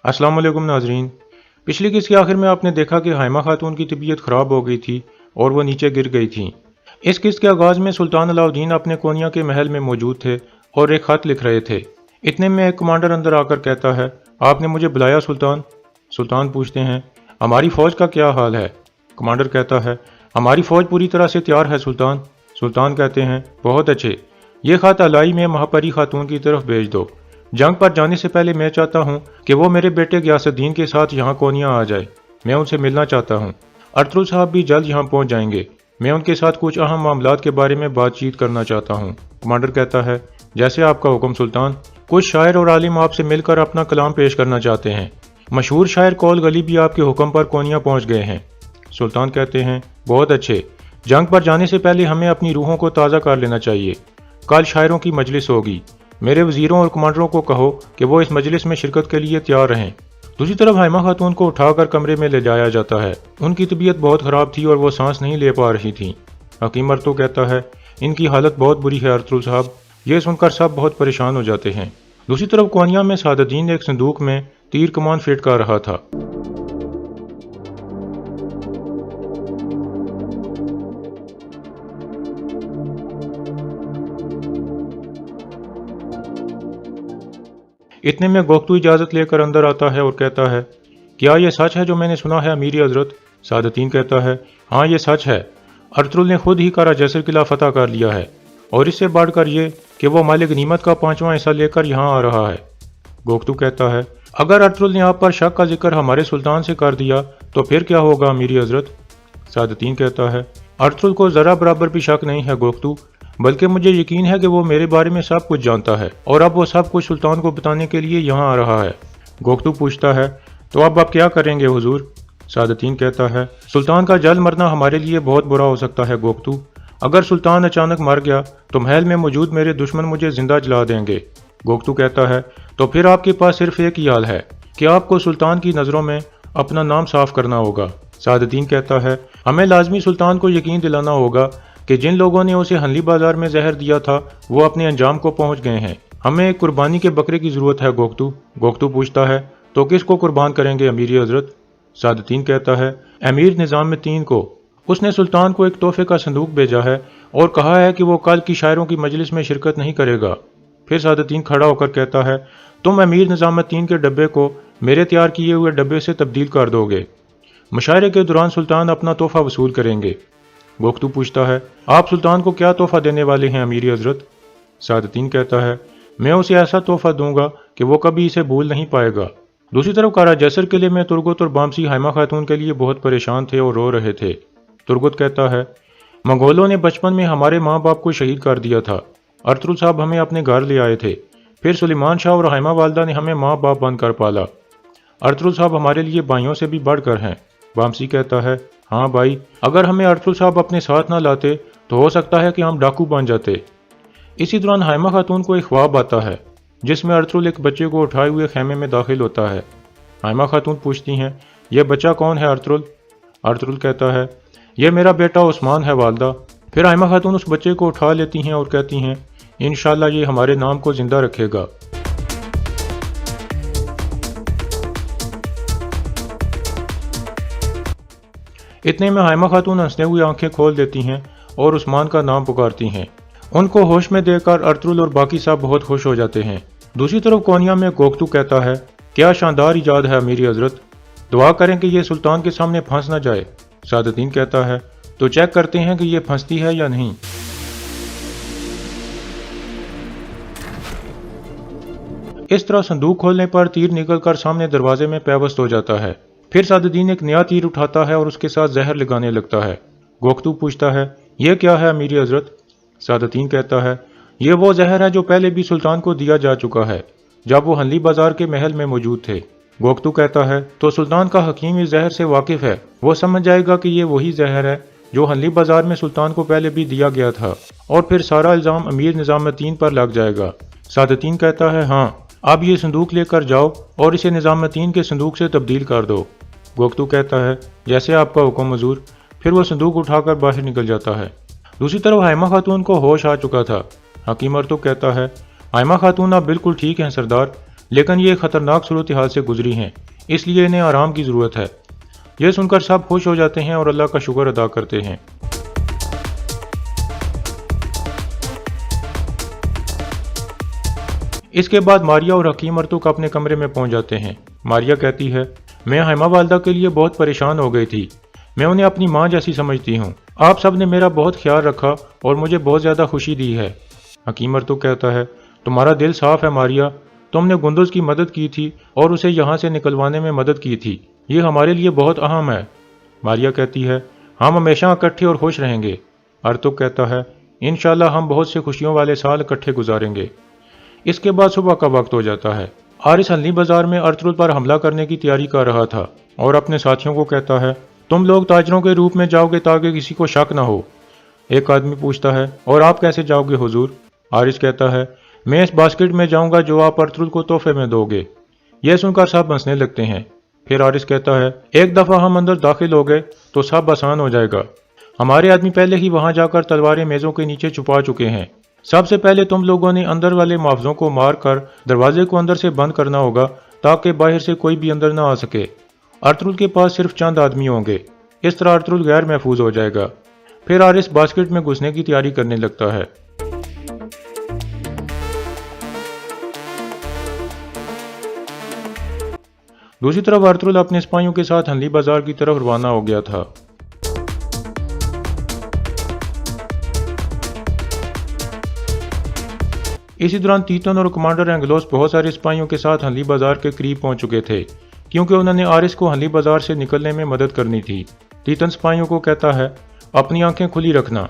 अस्सलाम वालेकुम नाजरीन। पिछली किस्त के आखिर में आपने देखा कि हाइमा खातून की तबीयत ख़राब हो गई थी और वो नीचे गिर गई थी। इस किस्त के आगाज़ में सुल्तान अलाउद्दीन अपने कोनिया के महल में मौजूद थे और एक ख़त लिख रहे थे। इतने में एक कमांडर अंदर आकर कहता है, आपने मुझे बुलाया सुल्तान? सुल्तान पूछते हैं, हमारी फ़ौज का क्या हाल है? कमांडर कहता है, हमारी फ़ौज पूरी तरह से तैयार है सुल्तान। सुल्तान कहते हैं, बहुत अच्छे, ये ख़त अलाई में महापरी खातून की तरफ भेज दो। जंग पर जाने से पहले मैं चाहता हूँ कि वो मेरे बेटे गियासुद्दीन के साथ यहाँ कोनिया आ जाए। मैं उनसे मिलना चाहता हूँ। अर्तुल साहब भी जल्द यहाँ पहुँच जाएंगे। मैं उनके साथ कुछ अहम मामलात के बारे में बातचीत करना चाहता हूँ। कमांडर कहता है, जैसे आपका हुक्म सुल्तान। कुछ शायर और आलिम आपसे मिलकर अपना कलाम पेश करना चाहते हैं। मशहूर शायर कौल गली भी आपके हुक्म पर कोनिया पहुँच गए हैं। सुल्तान कहते हैं, बहुत अच्छे, जंग पर जाने से पहले हमें अपनी रूहों को ताज़ा कर लेना चाहिए। कल शायरों की मजलिस होगी। मेरे वजीरों और कमांडरों को कहो कि वो इस मजलिस में शिरकत के लिए तैयार रहें। दूसरी तरफ हाइमा खातून को उठाकर कमरे में ले जाया जाता है। उनकी तबीयत बहुत ख़राब थी और वो सांस नहीं ले पा रही थी। हकीम अर्तु कहता है, इनकी हालत बहुत बुरी है अर्तुल साहब। ये सुनकर सब बहुत परेशान हो जाते हैं। दूसरी तरफ कोनिया में सादुद्दीन एक संदूक में तीर कमान फिट कर रहा था। इतने में गोख्तू इजाज़त लेकर अंदर आता है और कहता है, क्या ये सच है जो मैंने सुना है अमीरी हजरत? सादुद्दीन कहता है, हाँ ये सच है। अर्तुल ने खुद ही कारा जैसर किला फतह कर लिया है और इससे बढ़कर ये कि वो मालिक गनीमत का 5वां हिस्सा लेकर यहाँ आ रहा है। गोख्तू कहता है, अगर अर्तुल ने आप पर शक का जिक्र हमारे सुल्तान से कर दिया तो फिर क्या होगा अमीरी हजरत? सादुद्दीन कहता है, अर्तुल को ज़रा बराबर भी शक नहीं है गोख्तू, बल्कि मुझे यकीन है कि वो मेरे बारे में सब कुछ जानता है और अब वो सब कुछ सुल्तान को बताने के लिए यहाँ आ रहा है। गोख्तू पूछता है, तो अब आप क्या करेंगे हुजूर? सादुद्दीन कहता है, सुल्तान का जल्द मरना हमारे लिए बहुत बुरा हो सकता है गोख्तू। अगर सुल्तान अचानक मर गया तो महल में मौजूद मेरे दुश्मन मुझे जिंदा जला देंगे। गोख्तू कहता है, तो फिर आपके पास सिर्फ एक ही हाल है कि आपको सुल्तान की नज़रों में अपना नाम साफ करना होगा। सादुद्दीन कहता है, हमें लाजमी सुल्तान को यकीन दिलाना होगा कि जिन लोगों ने उसे हनली बाजार में जहर दिया था वो अपने अंजाम को पहुंच गए हैं। हमें एक कुर्बानी के बकरे की ज़रूरत है गोख्तू। गोख्तू पूछता है, तो किसको कुर्बान करेंगे अमीरी हजरत? सादुद्दीन कहता है, अमीर निज़ामुद्दीन को। उसने सुल्तान को एक तोहफे का संदूक भेजा है और कहा है कि वो कल की शायरों की मजलिस में शिरकत नहीं करेगा। फिर सादुद्दीन खड़ा होकर कहता है, तुम अमीर निज़ामुद्दीन के डब्बे को मेरे तैयार किए हुए डब्बे से तब्दील कर दोगे। मुशायरे के दौरान सुल्तान अपना तोहफा वसूल करेंगे। गोख्तू पूछता है, आप सुल्तान को क्या तोहफा देने वाले हैं अमीरी हजरत? सादुद्दीन कहता है, मैं उसे ऐसा तोहफा दूंगा कि वो कभी इसे भूल नहीं पाएगा। दूसरी तरफ कारा जैसर किले में तुर्गुत और बामसी हाइमा खातून के लिए बहुत परेशान थे और रो रहे थे। तुर्गुत कहता है, मंगोलों ने बचपन में हमारे माँ बाप को शहीद कर दिया था। अर्तुल साहब हमें अपने घर ले आए थे। फिर सुलेमान शाह और हाइमा वालदा ने हमें माँ बाप बनकर पाला। अर्तुल साहब हमारे लिए भाइयों से भी बढ़कर हैं। बामसी कहता है, हाँ भाई, अगर हमें अर्तुल साहब अपने साथ ना लाते तो हो सकता है कि हम डाकू बन जाते। इसी दौरान हाइमा खातून को एक ख्वाब आता है जिसमें अर्तुल एक बच्चे को उठाए हुए खेमे में दाखिल होता है। हाइमा खातून पूछती हैं, यह बच्चा कौन है अर्तुल? अर्तुल कहता है, यह मेरा बेटा उस्मान है वालदा। फिर हाइमा खातून उस बच्चे को उठा लेती हैं और कहती हैं, इंशाल्लाह ये हमारे नाम को जिंदा रखेगा। इतने में हाइमा खातून हंसते हुए आंखें खोल देती हैं और उस्मान का नाम पुकारती हैं। उनको होश में देखकर अर्तुल और बाकी सब बहुत खुश हो जाते हैं। दूसरी तरफ कोनिया में गोख्तू कहता है, क्या शानदार इजाद है अमीरी हजरत, दुआ करें कि ये सुल्तान के सामने फंस ना जाए। सादुद्दीन कहता है, तो चेक करते हैं कि ये फंसती है या नहीं। इस तरह संदूक खोलने पर तीर निकलकर सामने दरवाजे में पैवस्त हो जाता है। फिर सादुद्दीन एक नया तीर उठाता है और उसके साथ जहर लगाने लगता है। गोख्तू पूछता है, यह क्या है अमीरी हजरत? सादुद्दीन कहता है, यह वो जहर है जो पहले भी सुल्तान को दिया जा चुका है जब वो हनली बाजार के महल में मौजूद थे। गोख्तू कहता है, तो सुल्तान का हकीम इस जहर से वाकिफ है, वो समझ जाएगा कि ये वही जहर है जो हनली बाजार में सुल्तान को पहले भी दिया गया था और फिर सारा इल्जाम अमीर निज़ामुद्दीन पर लग जाएगा। सादुद्दीन कहता है, हाँ, अब ये संदूक लेकर जाओ और इसे निज़ामुद्दीन के संदूक से तब्दील कर दो। गोख्तू कहता है, जैसे आपका हुक्म हुजूर। फिर वो संदूक उठाकर बाहर निकल जाता है। दूसरी तरफ हाइमा खातून को होश आ चुका था। हकीम अर्तु कहता है, हाइमा खातून आप बिल्कुल ठीक हैं सरदार, لیکن یہ خطرناک صورتحال سے گزری ہیں، اس لیے انہیں آرام کی ضرورت ہے۔ یہ سن کر سب خوش ہو جاتے ہیں اور اللہ کا شکر ادا کرتے ہیں۔ اس کے بعد ماریا اور حکیم ارتک اپنے کمرے میں پہنچ جاتے ہیں۔ ماریا کہتی ہے، میں حائمہ والدہ کے لیے بہت پریشان ہو گئی تھی، میں انہیں اپنی ماں جیسی سمجھتی ہوں، آپ سب نے میرا بہت خیال رکھا اور مجھے بہت زیادہ خوشی دی ہے۔ حکیم ارتک کہتا ہے، تمہارا دل صاف ہے ماریا، تم نے گندز کی مدد کی تھی اور اسے یہاں سے نکلوانے میں مدد کی تھی، یہ ہمارے لیے بہت اہم ہے۔ ماریا کہتی ہے، ہم ہمیشہ اکٹھے اور خوش رہیں گے۔ ارتک کہتا ہے، انشاءاللہ ہم بہت سے خوشیوں والے سال اکٹھے گزاریں گے۔ اس کے بعد صبح کا وقت ہو جاتا ہے۔ حارث ہنلی بازار میں ارطغرل پر حملہ کرنے کی تیاری کر رہا تھا اور اپنے ساتھیوں کو کہتا ہے، تم لوگ تاجروں کے روپ میں جاؤ گے تاکہ کسی کو شک نہ ہو۔ ایک آدمی پوچھتا ہے، اور آپ کیسے جاؤ گے حضور؟ حارث کہتا ہے، میں اس باسکٹ میں جاؤں گا جو آپ ارطغرل کو تحفے میں دو گے۔ یہ سن کر سب ہنسنے لگتے ہیں۔ پھر حارث کہتا ہے، ایک دفعہ ہم اندر داخل ہو گئے تو سب آسان ہو جائے گا۔ ہمارے آدمی پہلے ہی وہاں جا کر تلواریں میزوں کے نیچے چھپا چکے ہیں۔ سب سے پہلے تم لوگوں نے اندر والے محافظوں کو مار کر دروازے کو اندر سے بند کرنا ہوگا تاکہ باہر سے کوئی بھی اندر نہ آ سکے۔ ارطغرل کے پاس صرف چند آدمی ہوں گے، اس طرح ارطغرل غیر محفوظ ہو جائے گا۔ پھر حارث باسکٹ میں گھسنے کی تیاری کرنے لگتا ہے۔ دوسری طرف ارطغرل اپنے سپاہیوں کے ساتھ ہنلی بازار کی طرف روانہ ہو گیا تھا۔ اسی دوران تیتن اور کمانڈر اینگلوس بہت سارے سپاہیوں کے ساتھ ہنلی بازار کے قریب پہنچ چکے تھے کیونکہ انہوں نے حارث کو ہنلی بازار سے نکلنے میں مدد کرنی تھی۔ تیتن سپاہیوں کو کہتا ہے، اپنی آنکھیں کھلی رکھنا،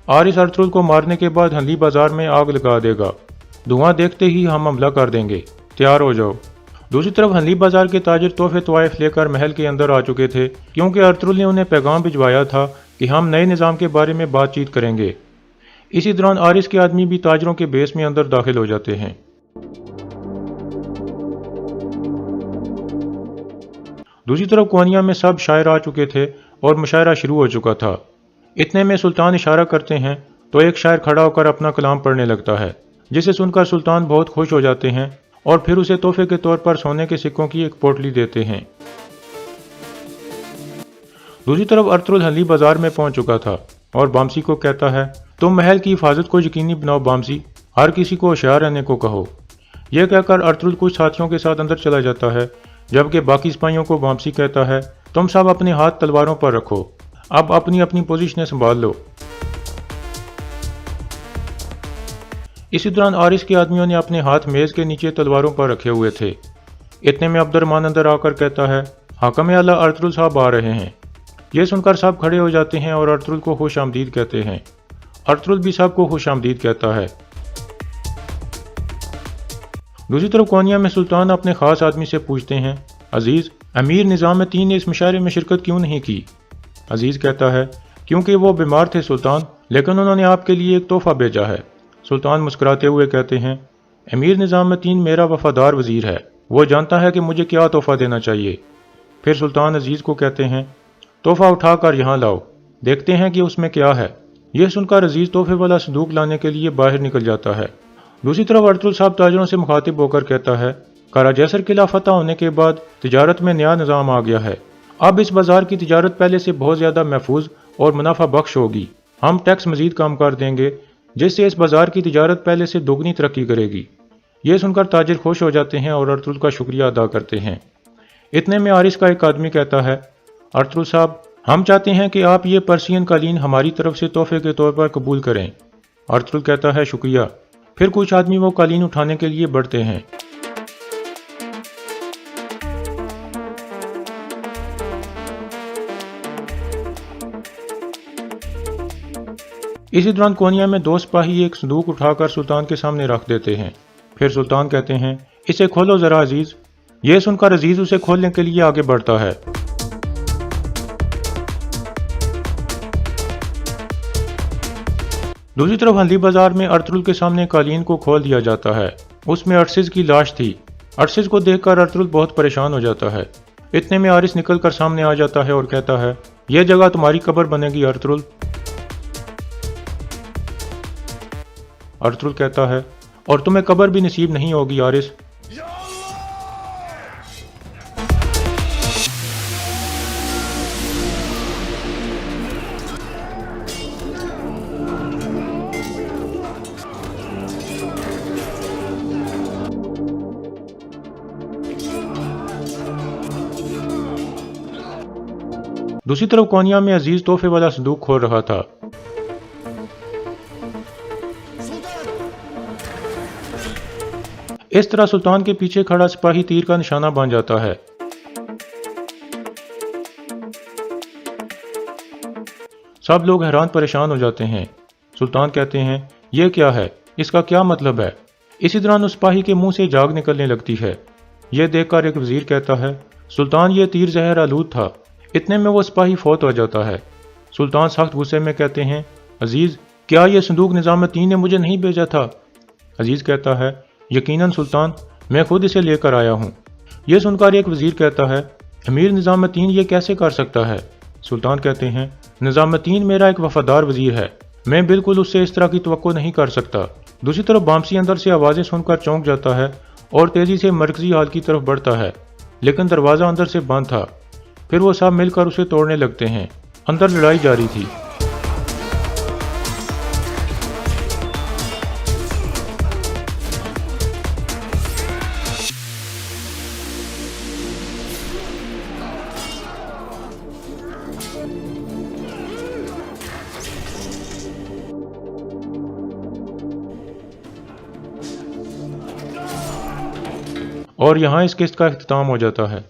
حارث ارطغرل کو مارنے کے بعد ہنلی بازار میں آگ لگا دے گا، دھواں دیکھتے ہی ہم حملہ کر دیں گے، تیار ہو جاؤ۔ دوسری طرف ہنلی بازار کے تاجر تحفے طوائف لے کر محل کے اندر آ چکے تھے کیونکہ ارطغرل نے انہیں پیغام بھجوایا تھا کہ ہم نئے نظام کے بارے میں بات چیت کریں گے۔ اسی دوران حارث کے آدمی بھی تاجروں کے بیس میں اندر داخل ہو جاتے ہیں۔ دوسری طرف کوانیا میں سب شاعر آ چکے تھے اور مشاعرہ شروع ہو چکا تھا۔ اتنے میں سلطان اشارہ کرتے ہیں تو ایک شاعر کھڑا ہو کر اپنا کلام پڑھنے لگتا ہے، جسے سن کر سلطان بہت خوش ہو جاتے ہیں اور پھر اسے تحفے کے طور پر سونے کے سکوں کی ایک پوٹلی دیتے ہیں۔ دوسری طرف ارطغرل ہنلی بازار میں پہنچ چکا تھا اور بامسی کو کہتا ہے، تم محل کی حفاظت کو یقینی بناؤ بامسی، ہر کسی کو ہوشیار رہنے کو کہو۔ یہ کہہ کر ارطغرل کچھ ساتھیوں کے ساتھ اندر چلا جاتا ہے جبکہ باقی سپاہیوں کو بامسی کہتا ہے، تم سب اپنے ہاتھ تلواروں پر رکھو، اب اپنی اپنی پوزیشنیں سنبھال لو۔ اسی دوران حارث کے آدمیوں نے اپنے ہاتھ میز کے نیچے تلواروں پر رکھے ہوئے تھے۔ اتنے میں عبد الرحمن اندر آ کر کہتا ہے، حاکم اعلیٰ ارطغرل صاحب آ رہے ہیں۔ یہ سن کر سب کھڑے ہو جاتے ہیں اور ارطغرل کو خوش آمدید کہتے ہیں۔ ارطغرل بھی سب کو خوش آمدید کہتا ہے۔ دوسری طرف کوانیا میں سلطان اپنے خاص آدمی سے پوچھتے ہیں، عزیز، امیر نظام الدین نے اس مشاعرے میں شرکت کیوں نہیں کی؟ عزیز کہتا ہے، کیونکہ وہ بیمار تھے سلطان، لیکن انہوں نے آپ کے لیے ایک تحفہ بھیجا ہے۔ سلطان مسکراتے ہوئے کہتے ہیں، امیر نظام الدین میرا وفادار وزیر ہے، وہ جانتا ہے کہ مجھے کیا تحفہ دینا چاہیے۔ پھر سلطان عزیز کو کہتے ہیں، تحفہ اٹھا کر یہاں لاؤ، دیکھتے ہیں کہ اس میں کیا ہے۔ یہ سن کر عزیز تحفے والا صندوق لانے کے لیے باہر نکل جاتا ہے۔ دوسری طرف ارطغرل صاحب تاجروں سے مخاطب ہو کر کہتا ہے، کاراجیسر قلعہ فتح ہونے کے بعد تجارت میں نیا نظام آ گیا ہے، اب اس بازار کی تجارت پہلے سے بہت زیادہ محفوظ اور منافع بخش ہوگی، ہم ٹیکس مزید کم کر دیں گے جس سے اس بازار کی تجارت پہلے سے دوگنی ترقی کرے گی۔ یہ سن کر تاجر خوش ہو جاتے ہیں اور ارطغرل کا شکریہ ادا کرتے ہیں۔ اتنے میں حارث کا ایک آدمی کہتا ہے، ارطغرل صاحب، ہم چاہتے ہیں کہ آپ یہ پرسین قالین ہماری طرف سے تحفے کے طور پر قبول کریں۔ ارطغرل کہتا ہے، شکریہ۔ پھر کچھ آدمی وہ قالین اٹھانے کے لیے بڑھتے ہیں۔ اسی دوران کوانیا میں دو سپاہی ایک صندوق اٹھا کر سلطان کے سامنے رکھ دیتے ہیں۔ پھر سلطان کہتے ہیں، اسے کھولو ذرا عزیز۔ یہ سن کر عزیز اسے کھولنے کے لیے آگے بڑھتا ہے۔ دوسری طرف ہنلی بازار میں ارطغرل کے سامنے قالین کو کھول دیا جاتا ہے، اس میں ارسز کی لاش تھی۔ ارسز کو دیکھ کر ارطغرل بہت پریشان ہو جاتا ہے۔ اتنے میں حارث نکل کر سامنے آ جاتا ہے اور کہتا ہے، یہ جگہ تمہاری قبر بنے گی ارطغرل۔ ارطغرل کہتا ہے، اور تمہیں قبر بھی نصیب نہیں ہوگی حارث۔ दूसरी तरफ कोनिया में अजीज तोहफे वाला संदूक खोल रहा था। इस तरह सुल्तान के पीछे खड़ा सिपाही तीर का निशाना बन जाता है। सब लोग हैरान परेशान हो जाते हैं। सुल्तान कहते हैं, यह क्या है, इसका क्या मतलब है। इसी दौरान उस सिपाही के मुंह से जाग निकलने लगती है। यह देखकर एक वजीर कहता है, सुल्तान ये तीर जहर आलूद था। इतने में वो सिपाही फौत हो जाता है। सुल्तान सख्त गुस्से में कहते हैं, अजीज क्या ये संदूक निजामुद्दीन ने मुझे नहीं भेजा था। अजीज कहता है, यकीनन सुल्तान, मैं खुद इसे लेकर आया हूँ। यह सुनकर एक वजीर कहता है, अमीर निजामुद्दीन ये कैसे कर सकता है। सुल्तान कहते हैं, निजामुद्दीन मेरा एक वफादार वजीर है, मैं बिल्कुल उससे इस तरह की तवक्को नहीं कर सकता। दूसरी तरफ बामसी अंदर से आवाज़ें सुनकर चौंक जाता है और तेज़ी से मरकजी हाल की तरफ बढ़ता है, लेकिन दरवाज़ा अंदर से बंद था। फिर वो सब मिलकर उसे तोड़ने लगते हैं। अंदर लड़ाई जारी थी। और यहाँ इस किस्त का इख्तिताम हो जाता है।